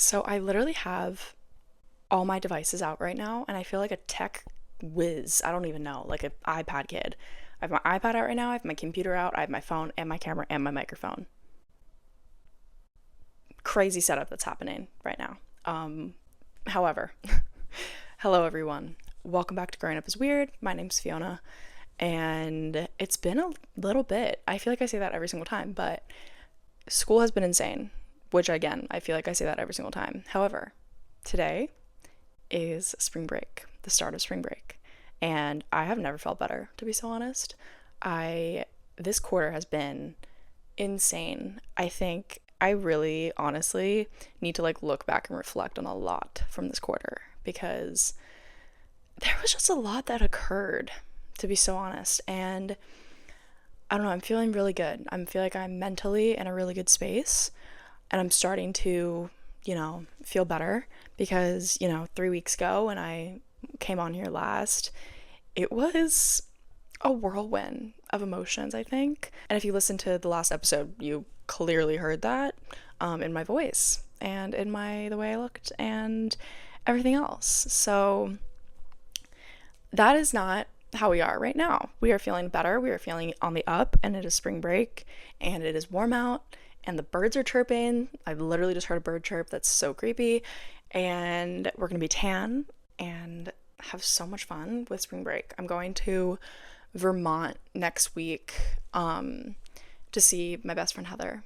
So I literally have all my devices out right now, and I feel like a tech whiz. I don't even know, like an iPad kid. I have my iPad out right now, I have my computer out, I have my phone and my camera and my microphone. Crazy setup that's happening right now. However, hello everyone. Welcome back to Growing Up is Weird. My name's Fiona, and it's been a little bit. I feel like I say that every single time, but school has been insane, which again, I feel like I say that every single time. However, today is spring break, the start of spring break. And I have never felt better, to be so honest. I This quarter has been insane. I think I really honestly need to like look back and reflect on a lot from this quarter because there was just a lot that occurred, to be so honest. And I don't know, I'm feeling really good. I feel like I'm mentally in a really good space and I'm starting to, feel better because, 3 weeks ago when I came on here last, it was a whirlwind of emotions, I think. And if you listen to the last episode, you clearly heard that in my voice and in the way I looked and everything else. So that is not how we are right now. We are feeling better. We are feeling on the up, and it is spring break, and it is warm out, and the birds are chirping. I literally just heard a bird chirp. That's so creepy. And we're going to be tan and have so much fun with spring break. I'm going to Vermont next week to see my best friend Heather,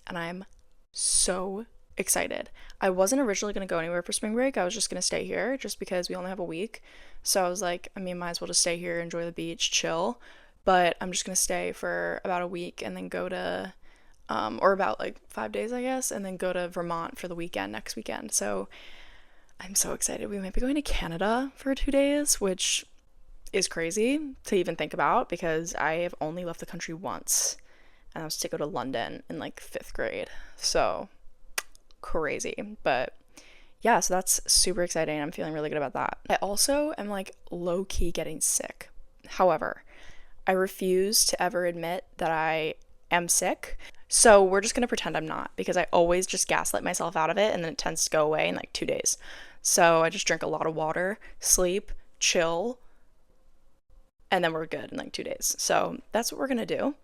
and I'm so excited. I wasn't originally going to go anywhere for spring break. I was just going to stay here just because we only have a week. So I was like, might as well just stay here, enjoy the beach, chill. But I'm just going to stay for about a week and then go to, or about like 5 days, I guess, and then go to Vermont for the weekend next weekend. So I'm so excited. We might be going to Canada for 2 days, which is crazy to even think about because I have only left the country once, and I was to go to London in like 5th grade. So crazy. But yeah, so that's super exciting. I'm feeling really good about that. I also am like low key getting sick. However, I refuse to ever admit that I am sick. So we're just gonna pretend I'm not because I always just gaslight myself out of it and then it tends to go away in like 2 days. So I just drink a lot of water, sleep, chill, and then we're good in like 2 days. So that's what we're gonna do,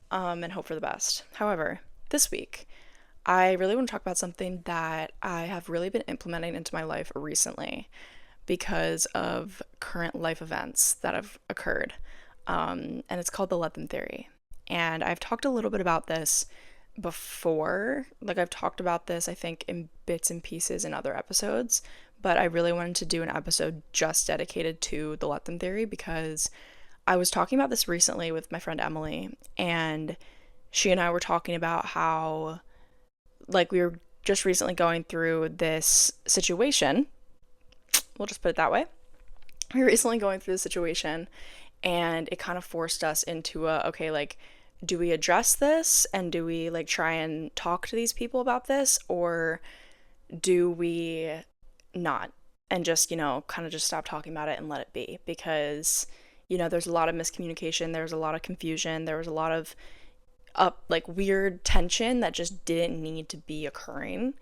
and hope for the best. However, this week, I really want to talk about something that I have really been implementing into my life recently because of current life events that have occurred. And it's called the Let Them Theory. And I've talked a little bit about this before. Like, I've talked about this, I think, in bits and pieces in other episodes. But I really wanted to do an episode just dedicated to the Let Them Theory because I was talking about this recently with my friend Emily. And she and I were talking about how like we were just recently going through this situation. We'll just put it that way. We were recently going through the situation and it kind of forced us into okay, like, do we address this and do we like try and talk to these people about this, or do we not and just, kind of just stop talking about it and let it be? Because, there's a lot of miscommunication, there's a lot of confusion, there was a lot of up like weird tension that just didn't need to be occurring,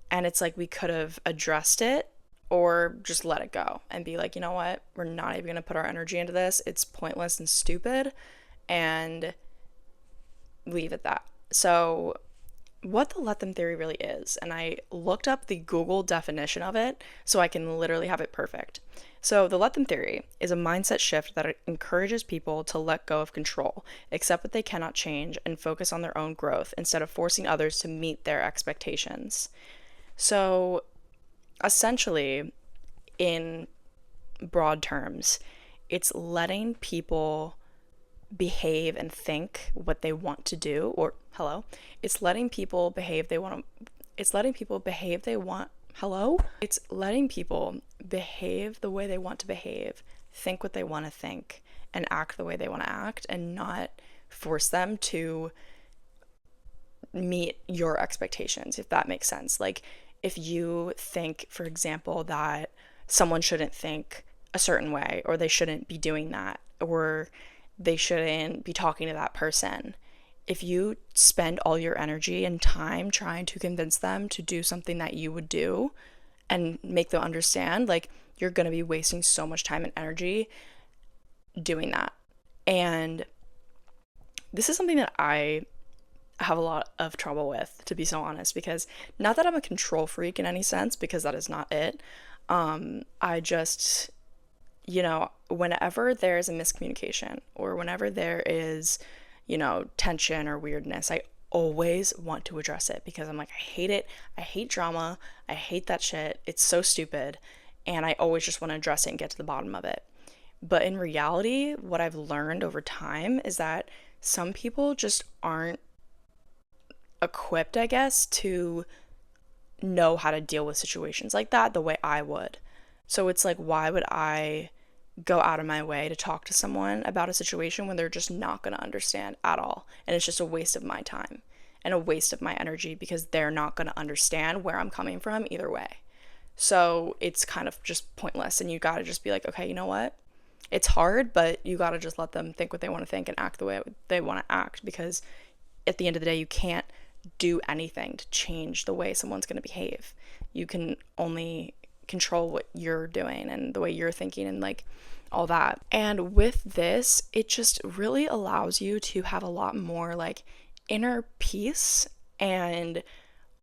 and it's like we could have addressed it or just let it go and be like, you know what, we're not even going to put our energy into this, it's pointless and stupid, and leave it that. So what the Let Them Theory really is, and I looked up the Google definition of it so I can literally have it perfect. So, the Let Them Theory is a mindset shift that encourages people to let go of control, accept what they cannot change, and focus on their own growth instead of forcing others to meet their expectations. So, essentially, in broad terms, it's letting people behave and think what they want to do, or hello, it's letting people behave they want to it's letting people behave they want hello it's letting people behave the way they want to behave, think what they want to think, and act the way they want to act, and not force them to meet your expectations, if that makes sense. Like, if you think, for example, that someone shouldn't think a certain way, or they shouldn't be doing that, or they shouldn't be talking to that person, if you spend all your energy and time trying to convince them to do something that you would do and make them understand, like, you're going to be wasting so much time and energy doing that. And this is something that I have a lot of trouble with, to be so honest, because not that I'm a control freak in any sense, because that is not it. I just, whenever there's a miscommunication or whenever there is, tension or weirdness, I always want to address it because I'm like, I hate it. I hate drama. I hate that shit. It's so stupid. And I always just want to address it and get to the bottom of it. But in reality, what I've learned over time is that some people just aren't equipped, I guess, to know how to deal with situations like that the way I would. So it's like, why would I go out of my way to talk to someone about a situation when they're just not going to understand at all? And it's just a waste of my time and a waste of my energy because they're not going to understand where I'm coming from either way. So it's kind of just pointless. And you got to just be like, okay, you know what? It's hard, but you got to just let them think what they want to think and act the way they want to act, because at the end of the day, you can't do anything to change the way someone's going to behave. You can only control what you're doing and the way you're thinking and like all that. And with this, it just really allows you to have a lot more like inner peace, and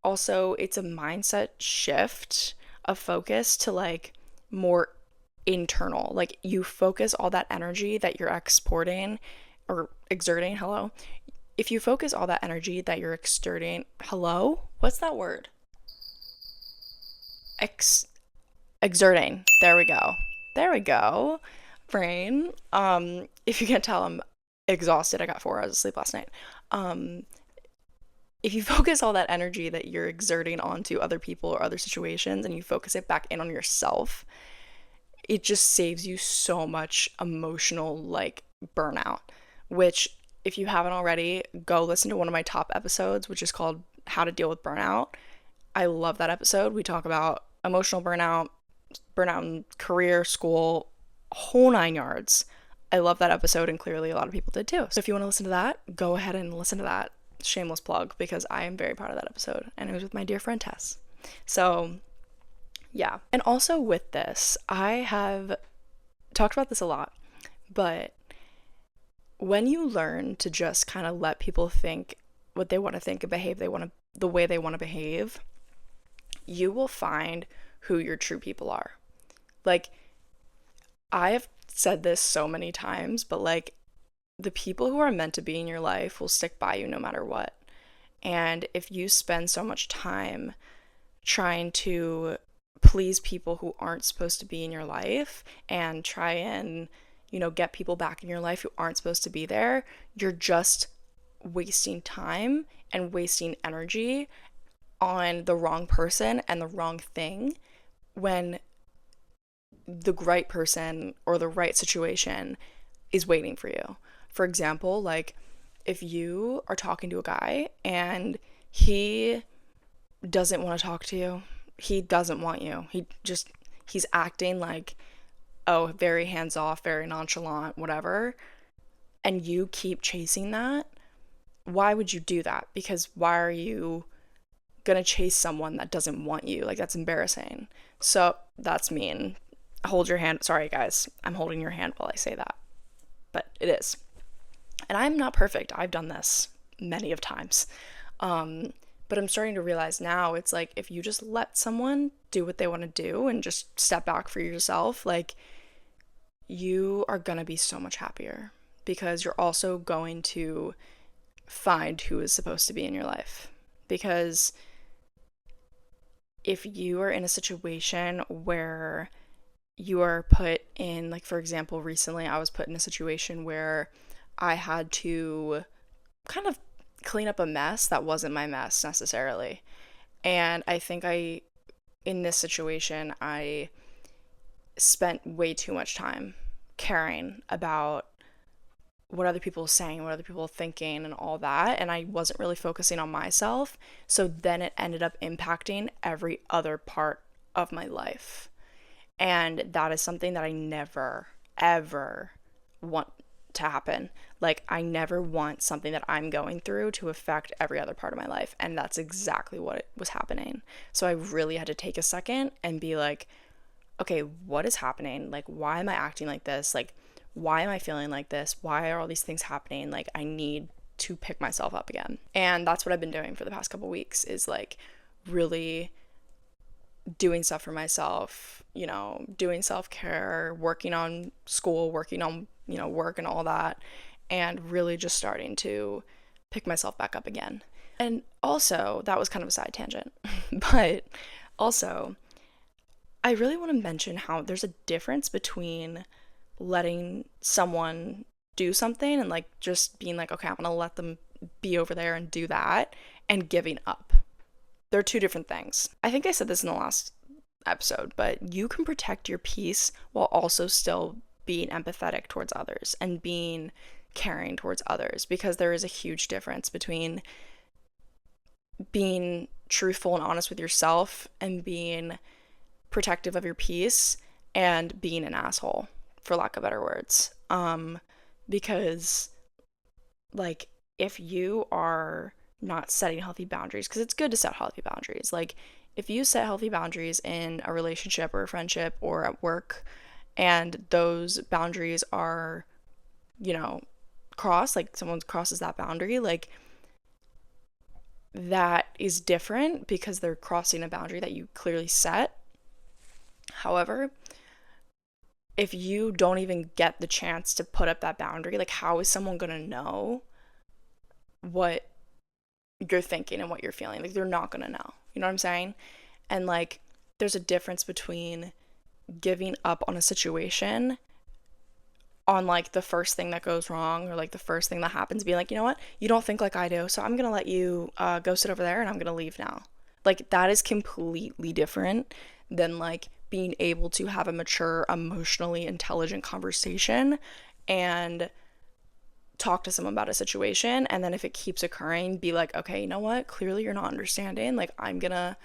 also it's a mindset shift of focus to like more internal. Like, you focus all that energy that you're exporting or exerting, if you focus all that energy that you're exerting, what's that word? Exerting. There we go. Brain. If you can't tell, I'm exhausted. I got 4 hours of sleep last night. If you focus all that energy that you're exerting onto other people or other situations and you focus it back in on yourself, it just saves you so much emotional like burnout, which, if you haven't already, go listen to one of my top episodes, which is called How to Deal with Burnout. I love that episode. We talk about emotional burnout in career, school, whole 9 yards. I love that episode, and clearly a lot of people did too. So if you want to listen to that, go ahead and listen to that. Shameless plug, because I am very proud of that episode, and it was with my dear friend Tess. So yeah. And also with this, I have talked about this a lot, but when you learn to just kind of let people think what they want to think and behave the way they want to behave, you will find who your true people are. Like, I have said this so many times, but like, the people who are meant to be in your life will stick by you no matter what. And if you spend so much time trying to please people who aren't supposed to be in your life and try and, get people back in your life who aren't supposed to be there, you're just wasting time and wasting energy on the wrong person and the wrong thing, when the right person or the right situation is waiting for you. For example, like, if you are talking to a guy and he doesn't want to talk to you, he doesn't want you, he's acting like, oh, very hands off, very nonchalant, whatever, and you keep chasing that, why would you do that? Because why are you gonna chase someone that doesn't want you? Like, that's embarrassing. So that's mean. Hold your hand. Sorry guys, I'm holding your hand while I say that, but it is. And I'm not perfect. I've done this many of times. But I'm starting to realize now, it's like, if you just let someone do what they want to do and just step back for yourself, like, you are going to be so much happier, because you're also going to find who is supposed to be in your life. Because if you are in a situation where you are put in, like, for example, recently I was put in a situation where I had to kind of clean up a mess that wasn't my mess necessarily. And I think in this situation, I spent way too much time caring about what other people were saying, what other people were thinking, and all that. And I wasn't really focusing on myself. So then it ended up impacting every other part of my life. And that is something that I never, ever want to happen. Like, I never want something that I'm going through to affect every other part of my life. And that's exactly what was happening. So I really had to take a second and be like, okay, what is happening? Like, why am I acting like this? Like, why am I feeling like this? Why are all these things happening? Like, I need to pick myself up again. And that's what I've been doing for the past couple weeks, is like really doing stuff for myself, you know, doing self-care, working on school, working on, you know, work and all that, and really just starting to pick myself back up again. And also, that was kind of a side tangent, but also, I really want to mention how there's a difference between letting someone do something and like just being like, okay, I'm gonna let them be over there and do that, and giving up. They're two different things. I think I said this in the last episode, but you can protect your peace while also still being empathetic towards others and being caring towards others, because there is a huge difference between being truthful and honest with yourself and being protective of your peace and being an asshole, for lack of better words. Because like, if you are not setting healthy boundaries, because it's good to set healthy boundaries, like if you set healthy boundaries in a relationship or a friendship or at work, and those boundaries are, you know, crossed, like someone crosses that boundary, like that is different because they're crossing a boundary that you clearly set. However, if you don't even get the chance to put up that boundary, like how is someone gonna know what you're thinking and what you're feeling? Like, they're not gonna know. You know what I'm saying? And like, there's a difference between giving up on a situation on like the first thing that goes wrong, or like the first thing that happens, being like, you know what, you don't think like I do, so I'm gonna let you go sit over there and I'm gonna leave now. Like, that is completely different than like being able to have a mature, emotionally intelligent conversation and talk to someone about a situation, and then if it keeps occurring, be like, okay, you know what, clearly you're not understanding, like I'm gonna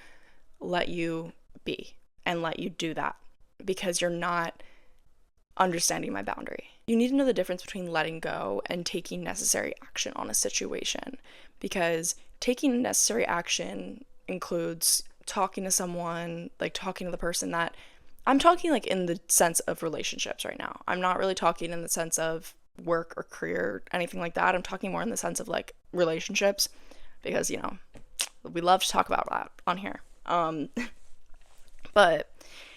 let you be and let you do that because you're not understanding my boundary. You need to know the difference between letting go and taking necessary action on a situation, because taking necessary action includes talking to someone, like talking to the person that I'm talking like in the sense of relationships right now. I'm not really talking in the sense of work or career, anything like that. I'm talking more in the sense of like relationships, because, you know, we love to talk about that on here. But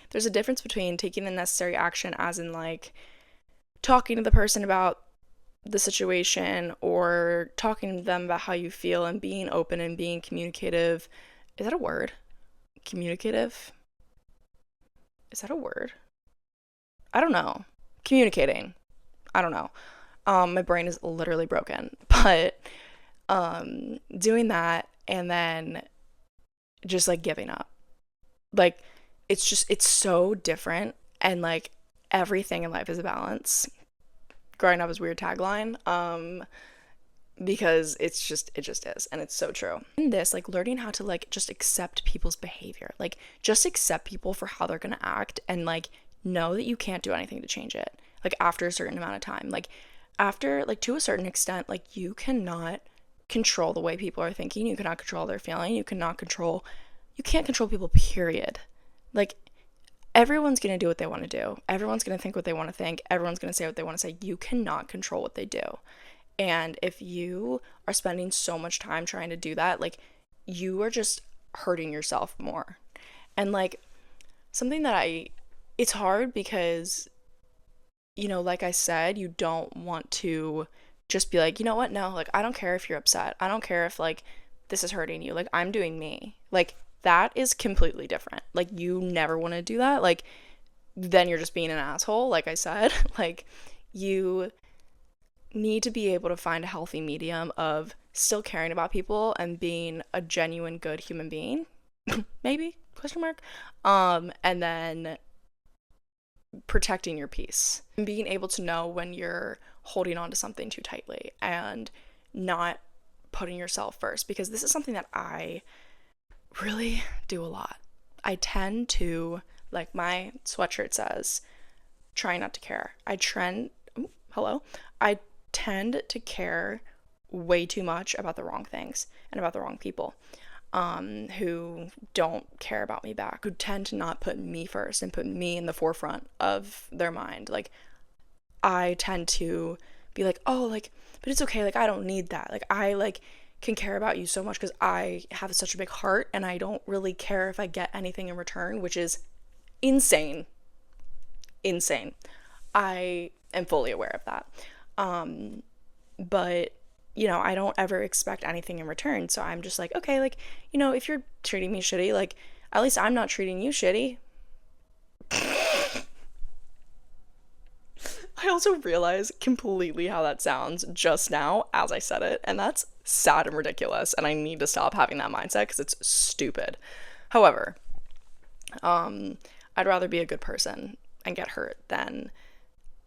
there's a difference between taking the necessary action, as in like talking to the person about the situation or talking to them about how you feel and being open and being communicative. Is that a word? Communicative? Is that a word? I don't know. Communicating. I don't know. My brain is literally broken. But doing that and then just like giving up. Like, it's so different, and like everything in life is a balance. Growing up is weird tagline. Because it just is, and it's so true. In this, like learning how to like just accept people's behavior, like just accept people for how they're gonna act, and like know that you can't do anything to change it. Like after a certain amount of time, like after like to a certain extent, like you cannot control the way people are thinking, you cannot control their feeling, you can't control people, period. Like, everyone's gonna do what they want to do, everyone's gonna think what they want to think, everyone's gonna say what they want to say. You cannot control what they do. And if you are spending so much time trying to do that, like, you are just hurting yourself more. And like, something that it's hard because, you know, like I said, you don't want to just be like, you know what, no, like I don't care if you're upset, I don't care if like this is hurting you, like I'm doing me. Like, that is completely different. Like, you never want to do that. Like, then you're just being an asshole, like I said. Like, you need to be able to find a healthy medium of still caring about people and being a genuine good human being. Maybe, question mark. And then protecting your peace and being able to know when you're holding on to something too tightly and not putting yourself first, because this is something that I really do a lot. I tend to, like my sweatshirt says, try not to care. Hello? I tend to care way too much about the wrong things and about the wrong people, who don't care about me back, who tend to not put me first and put me in the forefront of their mind. Like, I tend to be like, oh, like, but it's okay. Like, I don't need that. Like, I like can care about you so much because I have such a big heart and I don't really care if I get anything in return, which is insane. Insane. I am fully aware of that. But I don't ever expect anything in return. So I'm just like, okay, like, if you're treating me shitty, like, at least I'm not treating you shitty. I also realized completely how that sounds just now as I said it, and that's sad and ridiculous, and I need to stop having that mindset because it's stupid. However, I'd rather be a good person and get hurt than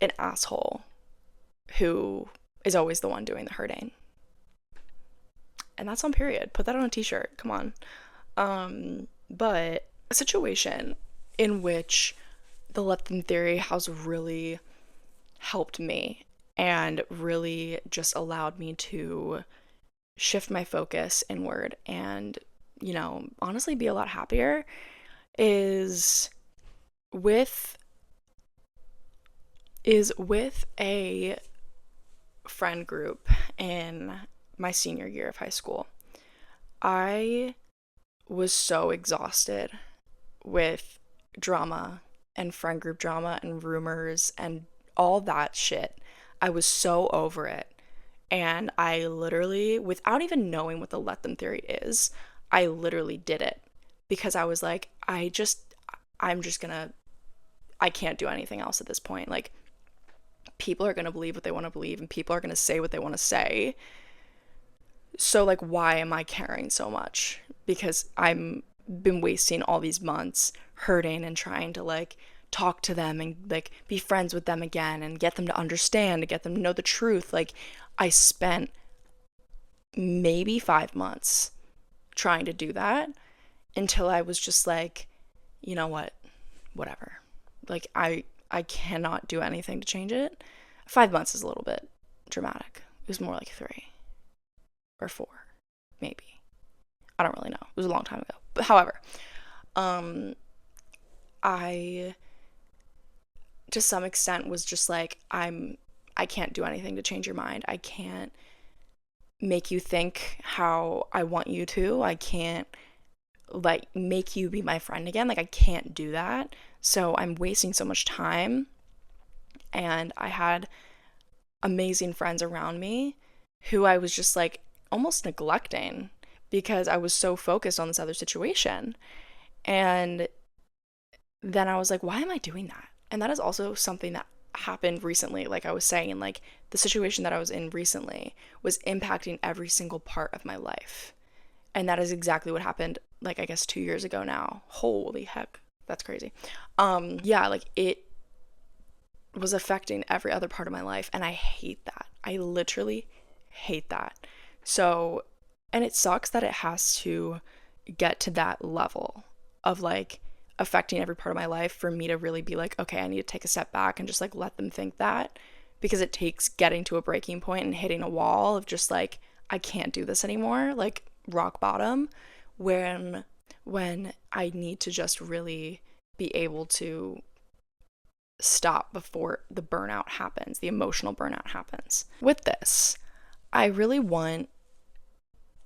an asshole who is always the one doing the hurting. And that's on period. Put that on a t-shirt. Come on. But a situation in which the let them theory has really helped me and really just allowed me to shift my focus inward and, honestly be a lot happier is with a friend group in my senior year of high school. I was so exhausted with drama and friend group drama and rumors and all that shit. I was so over it. And I literally, without even knowing what the let them theory is, I literally did it because I was like, I can't do anything else at this point. Like, people are going to believe what they want to believe and people are going to say what they want to say. So, like, why am I caring so much? Because I'm been wasting all these months hurting and trying to, like, talk to them and, like, be friends with them again and get them to understand, to get them to know the truth. Like, I spent maybe 5 months trying to do that until I was just like, you know what? Whatever. Like, I cannot do anything to change it. 5 months is a little bit dramatic. It was more like 3 or 4, maybe. I don't really know. It was a long time ago. But however, I to some extent was just like, I can't do anything to change your mind. I can't make you think how I want you to. I can't, like, make you be my friend again. Like, I can't do that. So I'm wasting so much time. And I had amazing friends around me who I was just, like, almost neglecting because I was so focused on this other situation. And then I was like, why am I doing that? And that is also something that happened recently. Like I was saying, like, the situation that I was in recently was impacting every single part of my life. And that is exactly what happened, like, I guess 2 years ago now. Holy heck, that's crazy. Yeah, like, it was affecting every other part of my life, and I hate that. I literally hate that. So, and it sucks that it has to get to that level of, like, affecting every part of my life for me to really be like, okay, I need to take a step back and just, like, let them think that, because it takes getting to a breaking point and hitting a wall of just, like, I can't do this anymore, like, rock bottom, when I need to just really be able to stop before the burnout happens, the emotional burnout happens. With this, I really want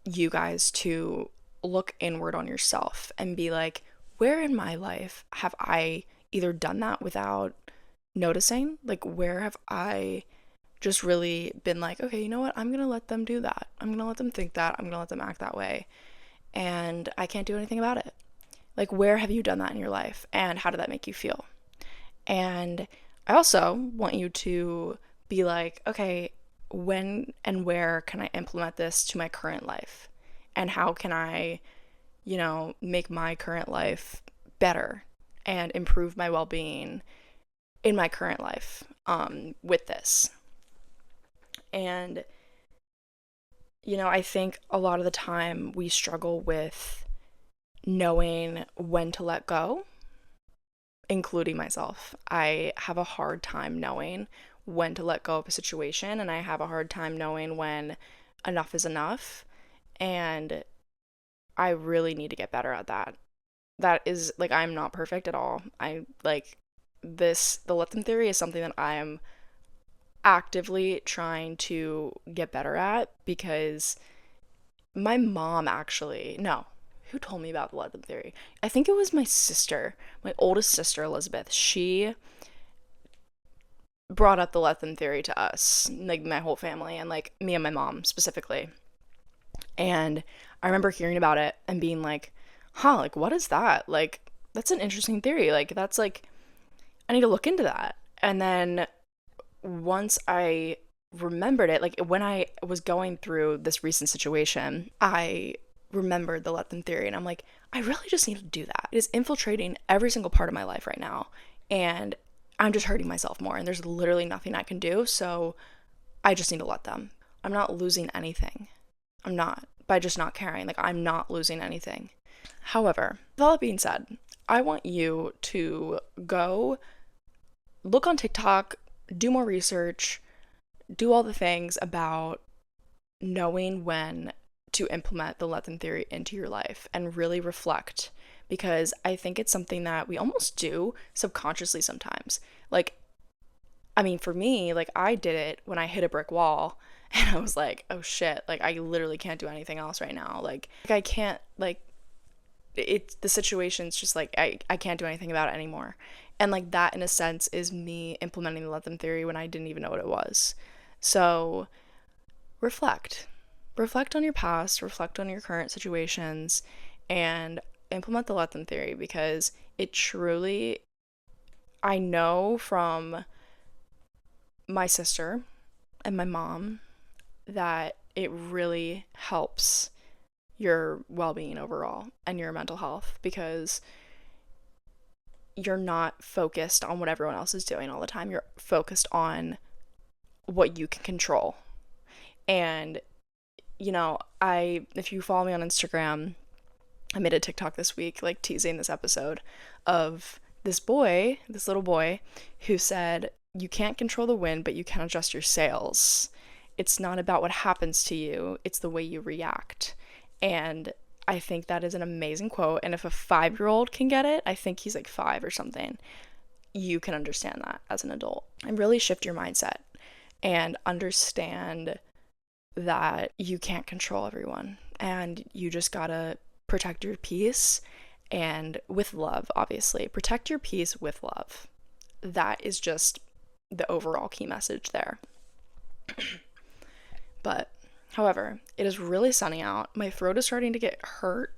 you guys to look inward on yourself and be like, where in my life have I either done that without noticing? Like, where have I just really been like, okay, you know what? I'm going to let them do that. I'm going to let them think that. I'm going to let them act that way. And I can't do anything about it. Like, where have you done that in your life? And how did that make you feel? And I also want you to be like, okay, when and where can I implement this to my current life? And how can I, make my current life better and improve my well-being in my current life with this? And, I think a lot of the time we struggle with knowing when to let go, including myself. I have a hard time knowing when to let go of a situation, and I have a hard time knowing when enough is enough, and I really need to get better at that. That is, like, I'm not perfect at all. I, like, the let them theory is something that I am actively trying to get better at, because my mom actually, no, who told me about the let them theory? I think it was my sister, my oldest sister, Elizabeth. She brought up the let them theory to us, like my whole family, and like me and my mom specifically. And I remember hearing about it and being like, huh, like, what is that? Like, that's an interesting theory. Like, that's like, I need to look into that. And then once I remembered it, like when I was going through this recent situation, I remembered the let them theory, and I'm like, I really just need to do that. It is infiltrating every single part of my life right now, and I'm just hurting myself more, and there's literally nothing I can do, so I just need to let them. I'm not losing anything. I'm not. By just not caring. Like, I'm not losing anything. However, with all that being said, I want you to go look on TikTok, do more research, do all the things about knowing when to implement the let them theory into your life, and really reflect, because I think it's something that we almost do subconsciously sometimes. Like, I mean, for me, like, I did it when I hit a brick wall and I was like, oh shit, like, I literally can't do anything else right now. Like I can't, like, it's the situation's just like, I can't do anything about it anymore. And like that, in a sense, is me implementing the let them theory when I didn't even know what it was. So reflect on your past, reflect on your current situations, and implement the let them theory, because it truly, I know from my sister and my mom that it really helps your well-being overall and your mental health, because you're not focused on what everyone else is doing all the time. You're focused on what you can control. And you know, if you follow me on Instagram, I made a TikTok this week, like, teasing this episode of this little boy, who said, you can't control the wind, but you can adjust your sails. It's not about what happens to you, it's the way you react. And I think that is an amazing quote. And if a 5-year-old can get it, I think he's like 5 or something, you can understand that as an adult. And really shift your mindset and understand that you can't control everyone, and you just gotta protect your peace, and with love, obviously. Protect your peace with love. That is just the overall key message there. But, however, it is really sunny out. My throat is starting to get hurt.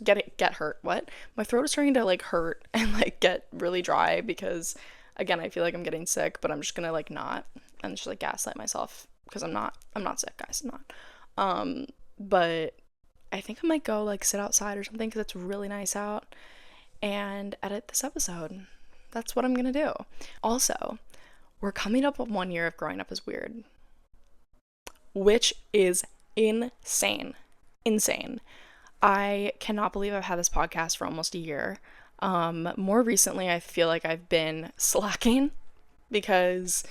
Get hurt. What? My throat is starting to like hurt and like get really dry, because again, I feel like I'm getting sick, but I'm just gonna like not, and just like gaslight myself, because I'm not sick, guys. I'm not. But I think I might go like sit outside or something, because it's really nice out, and edit this episode. That's what I'm gonna do. Also, we're coming up on 1 year of Growing Up is Weird, which is insane. I cannot believe I've had this podcast for almost a year. More recently, I feel like I've been slacking because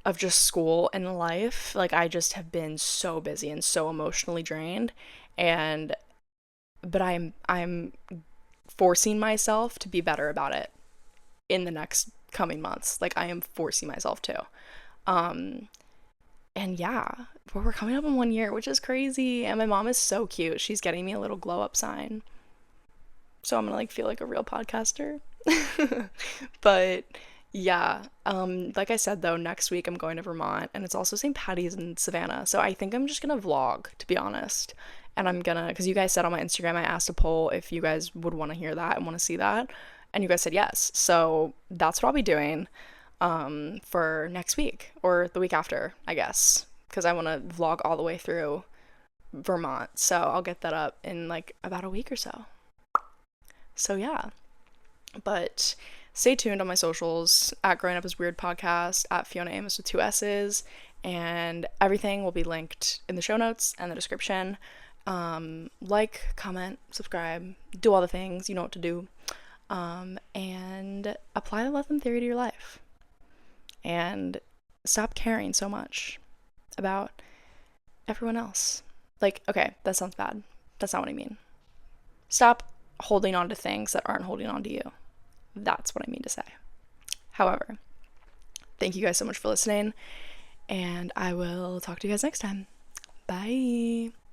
of just school and life. Like, I just have been so busy and so emotionally drained, but I'm forcing myself to be better about it in the next coming months. Like, I am forcing myself to. And yeah, we're coming up on 1 year, which is crazy. And my mom is so cute. She's getting me a little glow up sign, so I'm gonna like feel like a real podcaster. But yeah, like I said though, next week I'm going to Vermont, and it's also St. Patty's in Savannah, so I think I'm just gonna vlog, to be honest. And I'm gonna, because you guys said on my Instagram, I asked a poll if you guys would want to hear that and want to see that, and you guys said yes, so that's what I'll be doing for next week, or the week after, I guess, because I want to vlog all the way through Vermont, so I'll get that up in like about a week or so. So yeah, but stay tuned on my socials, at Growing Up is Weird Podcast, at Fiona Amos with 2 S's, and everything will be linked in the show notes and the description. Like, comment, subscribe, do all the things, you know what to do, and apply the let them theory to your life. And stop caring so much about everyone else. Like, okay, that sounds bad. That's not what I mean. Stop holding on to things that aren't holding on to you. That's what I mean to say. However, thank you guys so much for listening, and I will talk to you guys next time. Bye.